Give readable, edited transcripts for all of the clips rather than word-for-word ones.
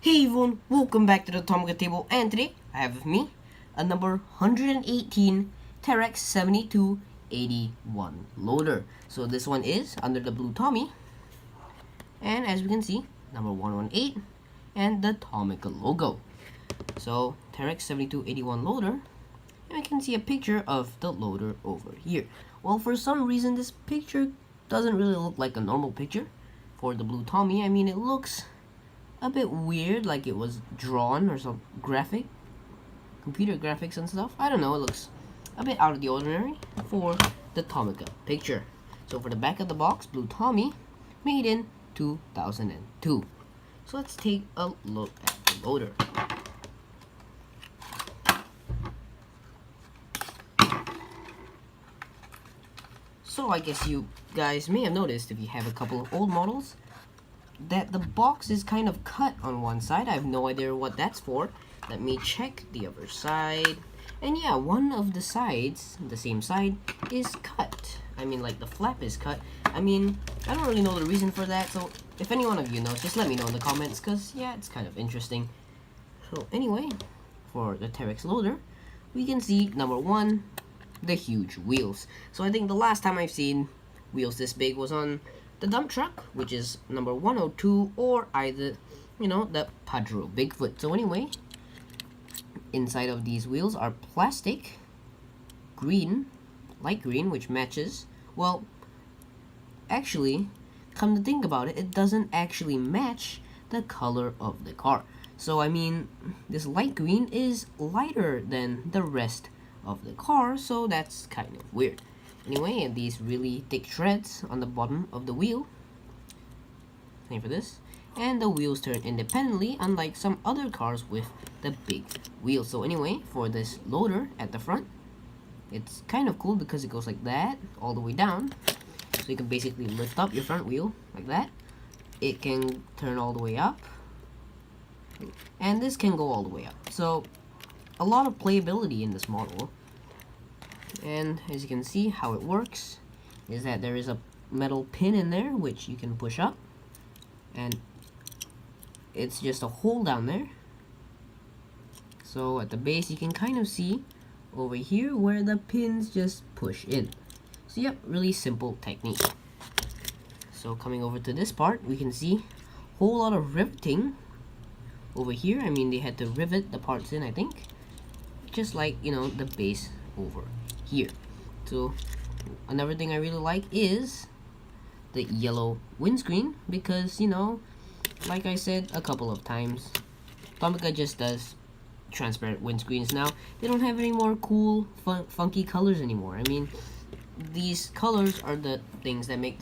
Hey everyone, welcome back to the Tomica Table, and today I have with me a number 118 Terex 7281 loader. So this one is under the blue Tommy, and as we can see, number 118 and the Tomica logo. So Terex 7281 loader, and we can see a picture of the loader over here. Well, for some reason this picture doesn't really look like a normal picture for the blue Tommy. I mean, it looks a bit weird, like it was drawn or some computer graphics and stuff. I don't know, it looks a bit out of the ordinary for the Tomica picture. So for the back of the box, blue Tommy, made in 2002. So let's take a look at the loader. So I guess you guys may have noticed, if you have a couple of old models, that the box is kind of cut on one side. I have no idea what that's for. Let me check the other side. And yeah, one of the sides, the same side, is cut. I mean, like the flap is cut. I mean, I don't really know the reason for that, so if any one of you knows, just let me know in the comments, because yeah, it's kind of interesting. So anyway, for the Terex loader, we can see, number one, the huge wheels. So I think the last time I've seen wheels this big was on the dump truck, which is number 102, or either, the Padro Bigfoot. So anyway, inside of these wheels are plastic, green, light green, which matches, well, actually, come to think about it, it doesn't actually match the color of the car. So I mean, this light green is lighter than the rest of the car, so that's kind of weird. Anyway, and these really thick treads on the bottom of the wheel. Same for this. And the wheels turn independently, unlike some other cars with the big wheels. So anyway, for this loader at the front, it's kind of cool because it goes like that, all the way down. So you can basically lift up your front wheel like that. It can turn all the way up. And this can go all the way up. So, a lot of playability in this model. And as you can see, how it works is that there is a metal pin in there which you can push up, and it's just a hole down there. So at the base you can kind of see over here where the pins just push in. So yep, really simple technique. So coming over to this part, we can see a whole lot of riveting over here. I mean, they had to rivet the parts in, I think, just like the base over here. So another thing I really like is the yellow windscreen, because like I said a couple of times, Tomica just does transparent windscreens now. They don't have any more cool funky colors anymore. I mean, these colors are the things that make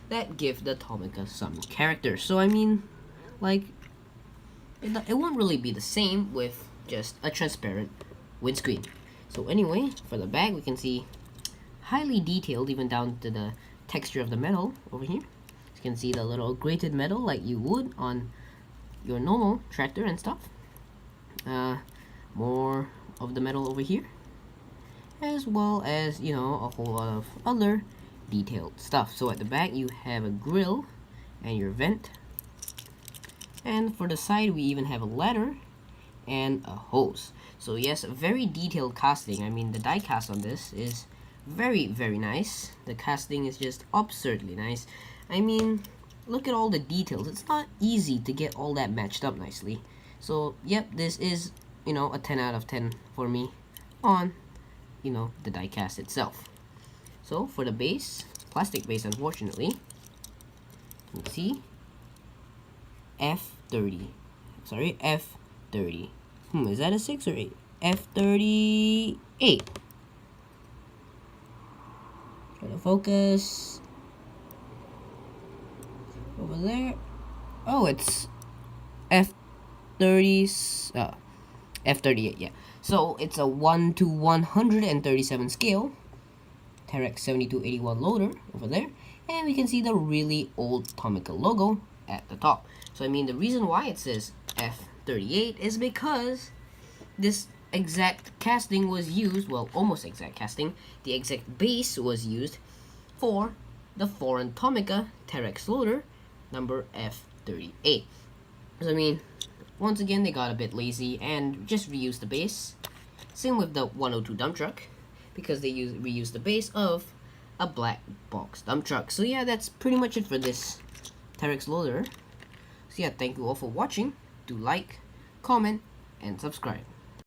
that give the Tomica some character. So I mean, like, it won't really be the same with just a transparent windscreen. So anyway, for the back, we can see highly detailed, even down to the texture of the metal over here. You can see the little grated metal like you would on your normal tractor and stuff. More of the metal over here, as well as a whole lot of other detailed stuff. So at the back you have a grill and your vent, and for the side we even have a ladder and a hose. So yes, very detailed casting. I mean, the die cast on this is very, very nice. The casting is just absurdly nice. I mean, look at all the details. It's not easy to get all that matched up nicely. So yep, this is a 10 out of 10 for me on the die cast itself. So for the base, plastic base, unfortunately, you can see F30. Sorry, F30. Is that a 6 or 8? F38. Try to focus. Over there. Oh, it's F30. F38, yeah. So it's a 1 to 137 scale Terex 7281 loader over there. And we can see the really old Tomica logo at the top. So I mean, the reason why it says F38 is because this exact casting was used, well, almost exact casting, the exact base was used for the foreign Tomica Terex loader number F38. So I mean, once again, they got a bit lazy and just reused the base. Same with the 102 dump truck, because they reused the base of a black box dump truck. So yeah, that's pretty much it for this Terex loader. So yeah, thank you all for watching. Do like, comment, and subscribe.